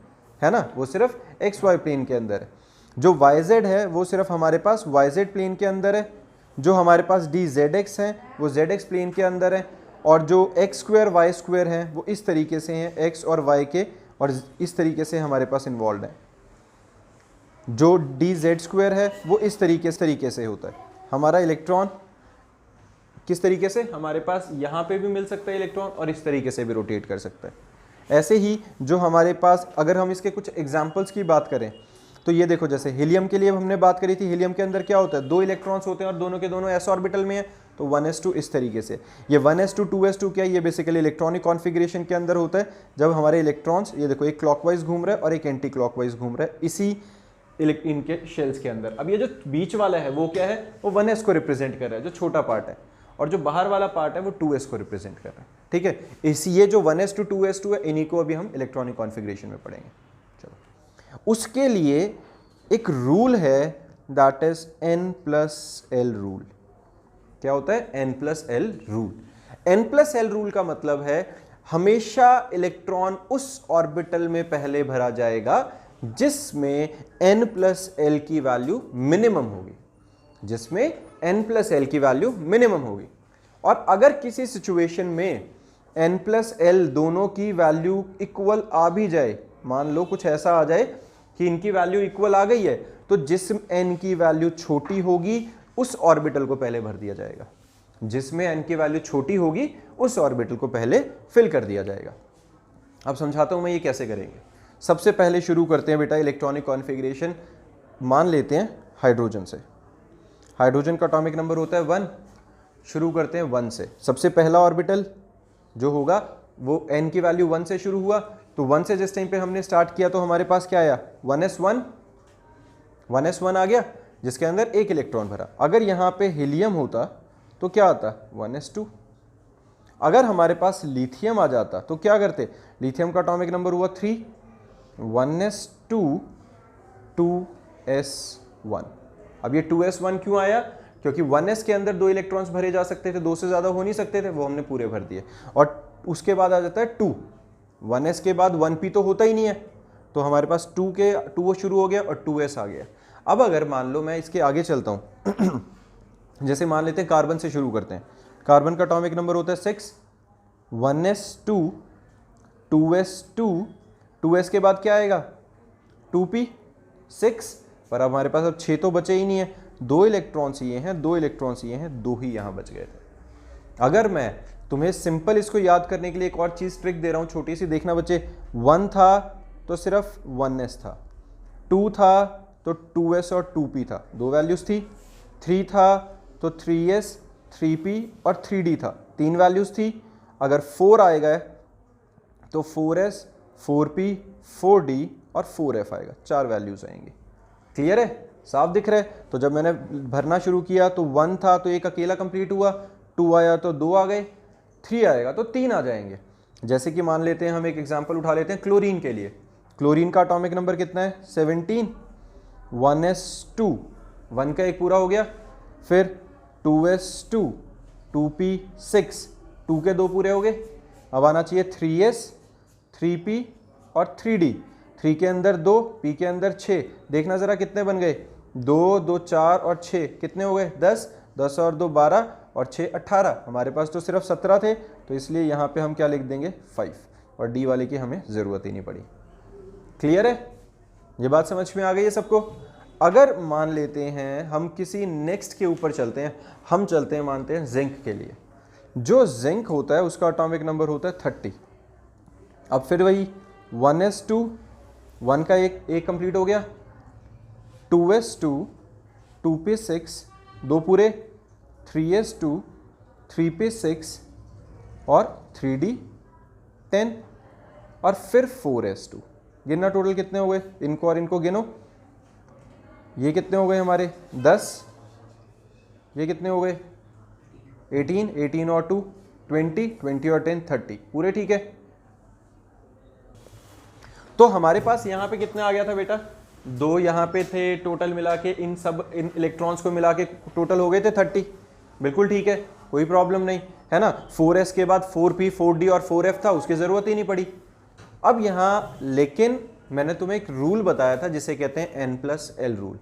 है ना, वो सिर्फ XY प्लेन के अंदर है। जो YZ है वो सिर्फ हमारे पास YZ प्लेन के अंदर है। जो हमारे पास DZX है वो ZX प्लेन के अंदर है। और जो x स्क्वायर y स्क्वायर है वो इस तरीके से हैं, x और y के, और इस तरीके से हमारे पास इन्वॉल्व है। जो DZ स्क्वायर है वो इस तरीके से होता है। हमारा इलेक्ट्रॉन किस तरीके से, हमारे पास यहाँ पे भी मिल सकता है इलेक्ट्रॉन और इस तरीके से भी रोटेट कर सकता है। ऐसे ही जो हमारे पास, अगर हम इसके कुछ एग्जाम्पल्स की बात करें तो ये देखो, जैसे हीलियम के लिए हमने बात करी थी, हीलियम के अंदर क्या होता है, 2 इलेक्ट्रॉन्स होते हैं और दोनों के दोनों s ऑर्बिटल में है, तो 1s2 इस तरीके से। ये 1s2 2s2 क्या है, ये बेसिकली इलेक्ट्रॉनिक कॉन्फ़िगरेशन के अंदर होता है, जब हमारे इलेक्ट्रॉन्स, ये देखो, एक क्लॉकवाइज घूम रहा है और एक एंटी क्लॉकवाइज घूम रहा है इसी इनके शेल्स के अंदर। अब ये जो बीच वाला है वो क्या है, वो 1s को रिप्रेजेंट कर रहा है, जो छोटा पार्ट है, और जो बाहर वाला पार्ट है वो 2s को रिप्रेजेंट कर रहा है। ठीक है, इस ये जो 1s2 2s2 है, इन्हीं को अभी हम इलेक्ट्रॉनिक कॉन्फ़िगरेशन में पढ़ेंगे। चलो, उसके लिए एक रूल है, दैट इज n+l रूल। क्या होता है, n+l रूल। n+l रूल का मतलब है हमेशा इलेक्ट्रॉन उस ऑर्बिटल में पहले भरा जाएगा जिसमें n+l की वैल्यू मिनिमम होगी, जिसमें n+l की वैल्यू मिनिमम होगी। और अगर किसी सिचुएशन में n+l दोनों की वैल्यू इक्वल आ भी जाए, मान लो कुछ ऐसा आ जाए कि इनकी वैल्यू इक्वल आ गई है, तो जिसमें n की वैल्यू छोटी होगी उस ऑर्बिटल को पहले भर दिया जाएगा, जिसमें n की वैल्यू छोटी होगी उस ऑर्बिटल को पहले फिल कर दिया जाएगा। अब समझाता हूं मैं ये कैसे करेंगे। सबसे पहले शुरू करते हैं बेटा इलेक्ट्रॉनिक कॉन्फ़िगरेशन। मान लेते हैं हाइड्रोजन से, हाइड्रोजन का एटॉमिक नंबर होता है 1। शुरू करते हैं 1 से। सबसे पहला ऑर्बिटल जो होगा वो n की वैल्यू 1 से शुरू हुआ, तो 1 से जिस टाइम पे हमने स्टार्ट किया तो हमारे पास क्या आया, 1s1 आ गया, जिसके अंदर एक इलेक्ट्रॉन भरा। अगर यहाँ पे हीलियम होता तो क्या आता, 1s2। अगर हमारे पास लिथियम आ जाता तो क्या करते, लिथियम का एटॉमिक नंबर हुआ 3, 1s2 2s1। अब ये 2s1 क्यों आया, क्योंकि 1s के अंदर 2 इलेक्ट्रॉन्स भरे जा सकते थे, 2 से ज़्यादा हो नहीं सकते थे, वो हमने पूरे भर दिए। और उसके बाद आ जाता है 2, 1s के बाद 1p तो होता ही नहीं है, तो हमारे पास 2 शुरू हो गया और 2s आ गया। अब अगर मान लो मैं इसके आगे चलता हूँ जैसे मान लेते हैं कार्बन से शुरू करते हैं। कार्बन का एटॉमिक नंबर होता है 6, 1s2 2s2, 2s के बाद क्या आएगा, 2p 6। पर अब हमारे पास अब 6 तो बचे ही नहीं है, 2 इलेक्ट्रॉन्स ये हैं, 2 इलेक्ट्रॉन्स ये हैं, 2 ही यहाँ बच गए थे। अगर मैं तुम्हें सिंपल इसको याद करने के लिए एक और चीज़ ट्रिक दे रहा हूँ छोटी सी, देखना बच्चे। 1 था तो सिर्फ 1s था, 2 था तो 2s और 2p था, 2 वैल्यूज़ थी। 3 था तो 3s 3p और 3d था, 3 वैल्यूज़ थी। अगर 4 आएगा तो 4s 4p 4d और 4f आएगा, 4 वैल्यूज़ आएंगी। क्लियर है, साफ दिख रहा है। तो जब मैंने भरना शुरू किया तो 1 था तो एक अकेला कंप्लीट हुआ, 2 आया तो 2 आ गए, 3 आएगा तो 3 आ जाएंगे। जैसे कि मान लेते हैं, हम एक एग्जांपल उठा लेते हैं क्लोरीन के लिए। क्लोरीन का एटॉमिक नंबर कितना है, 17, 1s2, 1 का एक पूरा हो गया, फिर 2s2 2p6, 2 के 2 पूरे हो गए। अब आना चाहिए 3s 3p और 3d, 3 के अंदर 2, p के अंदर 6। देखना ज़रा कितने बन गए, 2 2 4 और 6 कितने हो गए, 10, 10 और 2 12 और 6 18। हमारे पास तो सिर्फ 17 थे, तो इसलिए यहाँ पे हम क्या लिख देंगे, 5, और डी वाले की हमें ज़रूरत ही नहीं पड़ी। क्लियर है, ये बात समझ में आ गई है सबको। अगर मान लेते हैं हम किसी नेक्स्ट के ऊपर चलते हैं, हम चलते हैं मानते हैं जिंक के लिए। जो जिंक होता है उसका एटॉमिक नंबर होता है 30। अब फिर वही 1s2, 1 का एक कंप्लीट हो गया, 2s2 2p6 2 पूरे, 3s2 3p6 और 3d 10 और फिर 4s2। गिनना टोटल कितने हो गए, इनको और इनको गिनो। ये कितने हो गए हमारे, 10, ये कितने हो गए 18, 18 और 2 20, 20 और 10 30, पूरे ठीक है। तो हमारे पास यहाँ पे कितने आ गया था बेटा, 2 यहाँ पे थे, टोटल मिला के इन इलेक्ट्रॉन्स को मिला के टोटल हो गए थे 30। बिल्कुल ठीक है, कोई प्रॉब्लम नहीं है ना। 4s के बाद 4p 4d और 4f था, उसकी ज़रूरत ही नहीं पड़ी। अब यहाँ लेकिन मैंने तुम्हें एक रूल बताया था जिसे कहते हैं n+l रूल।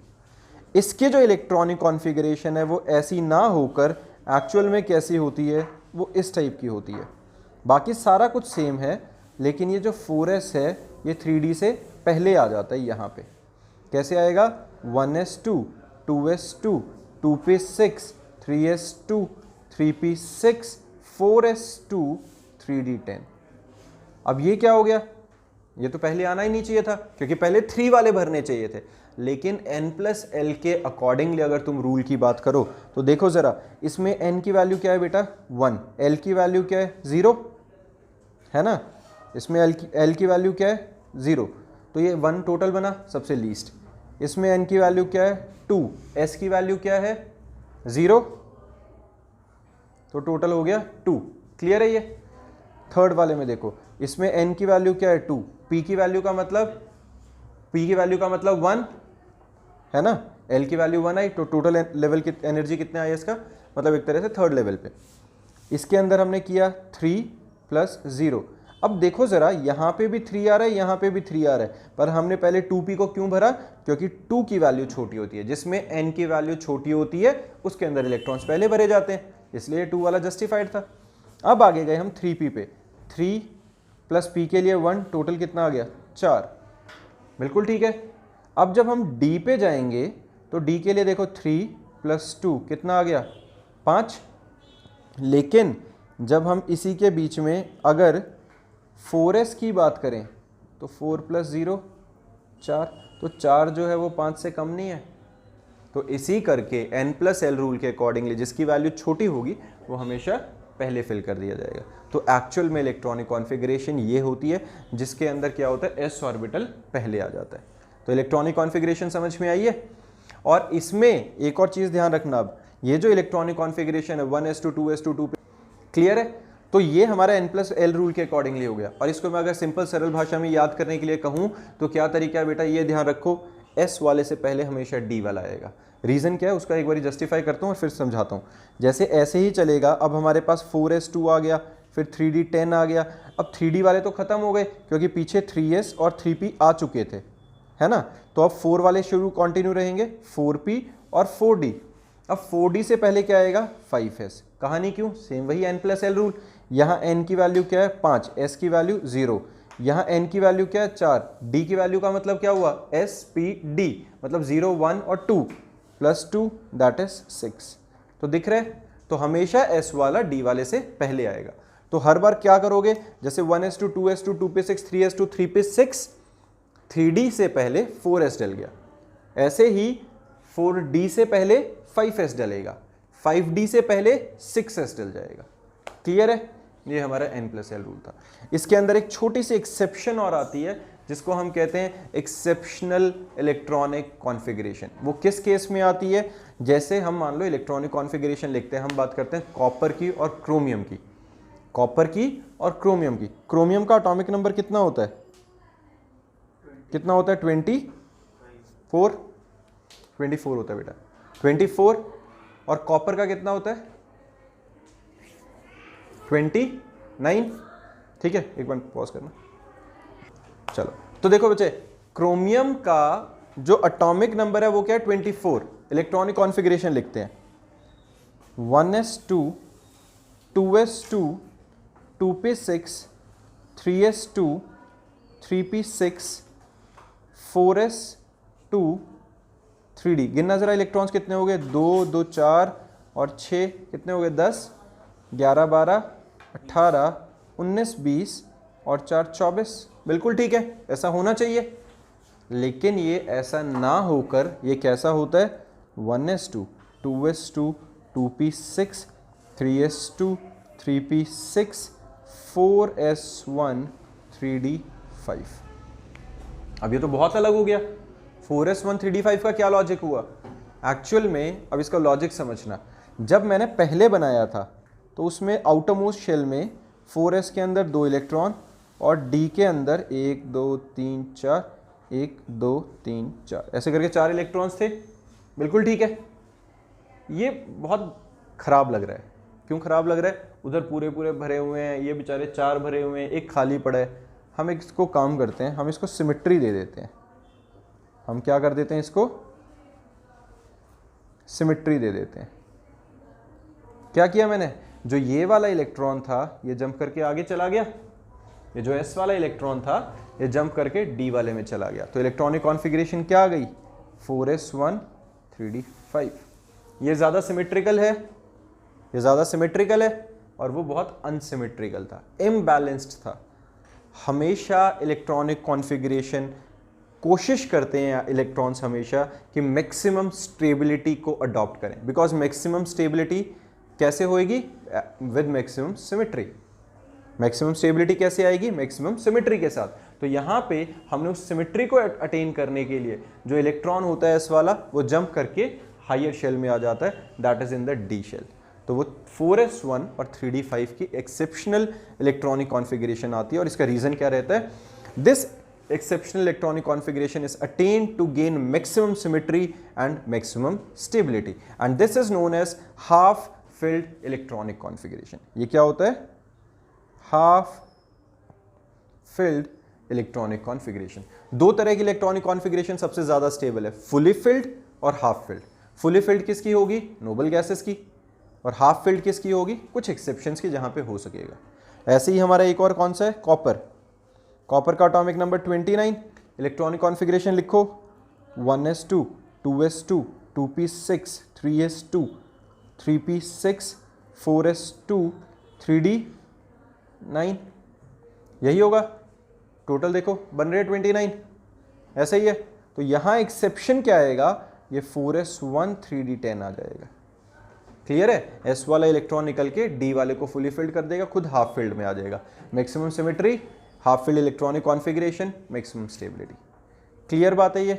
इसके जो इलेक्ट्रॉनिक कॉन्फ़िगरेशन है वो ऐसी ना होकर एक्चुअल में कैसी होती है, वो इस टाइप की होती है। बाकी सारा कुछ सेम है, लेकिन ये जो 4s है ये 3d से पहले आ जाता है। यहाँ पे कैसे आएगा, 1s2 2s2 2p6 3s2 3p6 4s2 3d10। अब ये क्या हो गया, ये तो पहले आना ही नहीं चाहिए था क्योंकि पहले 3 वाले भरने चाहिए थे, लेकिन n+l के अकॉर्डिंगली अगर तुम रूल की बात करो तो देखो जरा, इसमें n की वैल्यू क्या है बेटा 1, l की वैल्यू क्या है 0 है ना, इसमें l की वैल्यू क्या है 0, तो ये 1 टोटल बना सबसे लीस्ट। इसमें n की वैल्यू क्या है 2, s की वैल्यू क्या है 0, तो टोटल हो गया 2। क्लियर है ये। थर्ड वाले में देखो, इसमें n की वैल्यू क्या है 2, p की वैल्यू का मतलब 1 है ना, l की वैल्यू 1 आई, तो टोटल लेवल की एनर्जी कितने आई इसका, मतलब एक तरह से थर्ड लेवल पे। इसके अंदर हमने किया 3 + 0। अब देखो ज़रा, यहाँ पे भी 3 आ रहा है, यहाँ पे भी 3 आ रहा है, पर हमने पहले 2p को क्यों भरा, क्योंकि 2 की वैल्यू छोटी होती है, जिसमें n की वैल्यू छोटी होती है उसके अंदर इलेक्ट्रॉन्स पहले भरे जाते हैं, इसलिए 2 वाला जस्टिफाइड था। अब आगे गए हम 3p पे, 3 + p के लिए 1, टोटल कितना आ गया 4, बिल्कुल ठीक है। अब जब हम d पे जाएंगे तो d के लिए देखो 3 + 2 कितना आ गया 5, लेकिन जब हम इसी के बीच में अगर 4s की बात करें तो 4 + 0 4, तो 4 जो है वो 5 से कम नहीं है, तो इसी करके n+l रूल के अकॉर्डिंगली जिसकी वैल्यू छोटी होगी वो हमेशा पहले फिल कर दिया जाएगा। तो एक्चुअल में इलेक्ट्रॉनिक कॉन्फ़िगरेशन ये होती है जिसके अंदर क्या होता है, s ऑर्बिटल पहले आ जाता है। तो इलेक्ट्रॉनिक कॉन्फ़िगरेशन समझ में आई है। और इसमें एक और चीज़ ध्यान रखना, अब ये जो इलेक्ट्रॉनिक कॉन्फ़िगरेशन है 1s2 2s2 2p, क्लियर है, तो ये हमारा n+l रूल के अकॉर्डिंगली हो गया। और इसको मैं अगर सिंपल सरल भाषा में याद करने के लिए कहूँ तो क्या तरीका है बेटा, ये ध्यान रखो, s वाले से पहले हमेशा d वाला आएगा। रीज़न क्या है उसका एक बार जस्टिफाई करता हूँ और फिर समझाता हूँ। जैसे ऐसे ही चलेगा, अब हमारे पास 4s2 आ गया, फिर 3d10 आ गया, अब 3d वाले तो ख़त्म हो गए क्योंकि पीछे 3s और 3p आ चुके थे, है ना, तो अब 4 वाले शुरू कंटिन्यू रहेंगे, 4p और 4d। अब 4d से पहले क्या आएगा 5s, कहानी क्यों, सेम वही n+l रूल। यहाँ n की वैल्यू क्या है 5, s की वैल्यू 0, यहाँ n की वैल्यू क्या है 4, d की वैल्यू का मतलब क्या हुआ spd, मतलब 0 1 और 2 + 2 दैट इज 6। तो दिख रहा है, तो हमेशा s वाला d वाले से पहले आएगा। तो हर बार क्या करोगे, जैसे 1s2 2s2 2p6 3s2 3p6, 3d से पहले 4s डल गया, ऐसे ही 4d से पहले 5s डलेगा, 5d से पहले 6s डल जाएगा। क्लियर है, ये हमारा n+l रूल था। इसके अंदर एक छोटी सी एक्सेप्शन और आती है जिसको हम कहते हैं एक्सेप्शनल इलेक्ट्रॉनिक कॉन्फ़िगरेशन। वो किस केस में आती है, जैसे हम मान लो इलेक्ट्रॉनिक कॉन्फ़िगरेशन लिखते हैं, हम बात करते हैं कॉपर की और क्रोमियम की, कॉपर की और क्रोमियम की। क्रोमियम का एटॉमिक नंबर कितना होता है, कितना होता है 24 होता है बेटा, 24। और कॉपर का कितना होता है 29। ठीक है, एक बार पॉज करना। चलो, तो देखो बच्चे, क्रोमियम का जो एटॉमिक नंबर है वो क्या है 24। इलेक्ट्रॉनिक कॉन्फ़िगरेशन लिखते हैं 1s2 2s2 2p6 3s2 3p6 4s2 3d। गिनना जरा, इलेक्ट्रॉन्स कितने हो गए, 2 2 4 और 6 कितने हो गए 10 11 12 18 19 20 और 4 24। बिल्कुल ठीक है, ऐसा होना चाहिए, लेकिन ये ऐसा ना होकर ये कैसा होता है 1s2 2s2 2p6 3s2 3p6 4s1 3d5। अब ये तो बहुत अलग हो गया। 4s1 3d5 का क्या लॉजिक हुआ एक्चुअल में, अब इसका लॉजिक समझना। जब मैंने पहले बनाया था तो उसमें आउटर मोस्ट शेल में 4s के अंदर 2 इलेक्ट्रॉन और d के अंदर 1 2 3 4 1 2 3 4 ऐसे करके 4 इलेक्ट्रॉन्स थे। बिल्कुल ठीक है, ये बहुत खराब लग रहा है। क्यों खराब लग रहा है, उधर पूरे पूरे भरे हुए हैं, ये बेचारे 4 भरे हुए हैं, एक खाली पड़ा है। हम इसको काम करते हैं, हम इसको सिमेट्री दे देते हैं। हम क्या कर देते हैं, इसको सिमेट्री दे देते हैं। क्या किया मैंने, जो ये वाला इलेक्ट्रॉन था ये जंप करके आगे चला गया, ये जो s वाला इलेक्ट्रॉन था ये जंप करके d वाले में चला गया। तो इलेक्ट्रॉनिक कॉन्फ़िगरेशन क्या आ गई 4s1 3d5। ये ज़्यादा सिमेट्रिकल है, ये ज़्यादा सिमेट्रिकल है और वो बहुत अनसिमेट्रिकल था, इम्बैलेंस्ड था। हमेशा इलेक्ट्रॉनिक कॉन्फ़िगरेशन कोशिश करते हैं इलेक्ट्रॉन्स हमेशा कि मैक्सिमम स्टेबिलिटी को अडॉप्ट करें, बिकॉज मैक्सिमम स्टेबिलिटी कैसे होएगी? With maximum symmetry. Maximum stability कैसे आएगी? मैक्सिमम सिमेट्री के साथ। तो यहाँ पे हमने उस सिमेट्री को अटेन करने के लिए जो इलेक्ट्रॉन होता है एस वाला, वो जंप करके हायर शेल में आ जाता है, that is in the D shell. तो वो 4s1 और 3d5 की एक्सेप्शनल इलेक्ट्रॉनिक कॉन्फ़िगरेशन आती है। और इसका रीज़न क्या रहता है? This exceptional electronic configuration is attained to gain maximum symmetry and maximum stability, and this is known as half filled electronic configuration. ये क्या होता है? half filled electronic configuration. दो तरह की इलेक्ट्रॉनिक कॉन्फ़िगरेशन सबसे ज़्यादा स्टेबल है, फुली फिल्ड और हाफ फिल्ड। फुली फिल्ड किसकी होगी? नोबल गैसेस की। और हाफ फिल्ड किसकी होगी? कुछ एक्सेप्शंस की, जहाँ पे हो सकेगा। ऐसे ही हमारा एक और कौन सा है? कॉपर। कॉपर का एटॉमिक नंबर 29। इलेक्ट्रॉनिक कॉन्फ़िगरेशन लिखो 1s2 2s2 2p6 3s2 3p6 4s2 3d9, यही होगा। टोटल देखो बन रहे 29, ऐसा ही है। तो यहाँ एक्सेप्शन क्या आएगा? ये 4s1 3d10 आ जाएगा। क्लियर है? एस वाला इलेक्ट्रॉन निकल के डी वाले को फुली फिल्ड कर देगा, खुद हाफ फिल्ड में आ जाएगा। Maximum symmetry, half field electronic configuration, maximum stability. Clear बात है ये?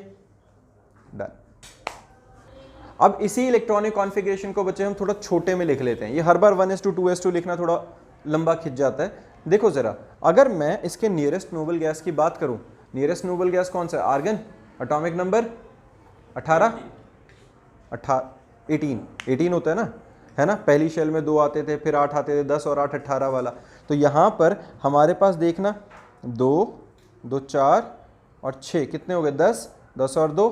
डन। अब इसी इलेक्ट्रॉनिक कॉन्फ़िगरेशन को बच्चे हम थोड़ा छोटे में लिख लेते हैं। ये हर बार 1s2 2s2 लिखना थोड़ा लंबा खिंच जाता है। देखो ज़रा, अगर मैं इसके नियरेस्ट नोबल गैस की बात करूं, नियरेस्ट नोबल गैस कौन सा है? आर्गन। एटॉमिक नंबर 18 होता है ना? पहली शेल में 2 आते थे, फिर 8 आते थे, 10 और 8 18 वाला। तो यहाँ पर हमारे पास देखना 2 2 4 और 6 कितने हो गए? 10 10 और 2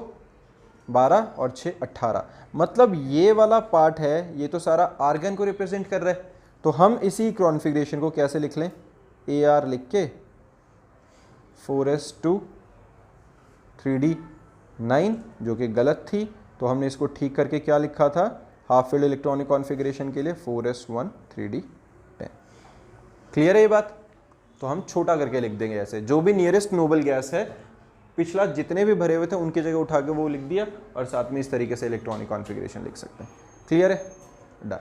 12 और 6 18। मतलब ये वाला पार्ट है, ये तो सारा आर्गन को रिप्रेजेंट कर रहा है। तो हम इसी कॉन्फ़िगरेशन को कैसे लिख लें? AR लिख के 4s2 3d9, जो कि गलत थी, तो हमने इसको ठीक करके क्या लिखा था? हाफ फील्ड इलेक्ट्रॉनिक कॉन्फ़िगरेशन के लिए 4s1 3d10। क्लियर है ये बात? तो हम छोटा करके लिख देंगे ऐसे, जो भी नियरेस्ट नोबल गैस है, पिछला जितने भी भरे हुए थे उनकी जगह उठा के वो लिख दिया, और साथ में इस तरीके से इलेक्ट्रॉनिक कॉन्फ़िगरेशन लिख सकते हैं। क्लियर है? डन।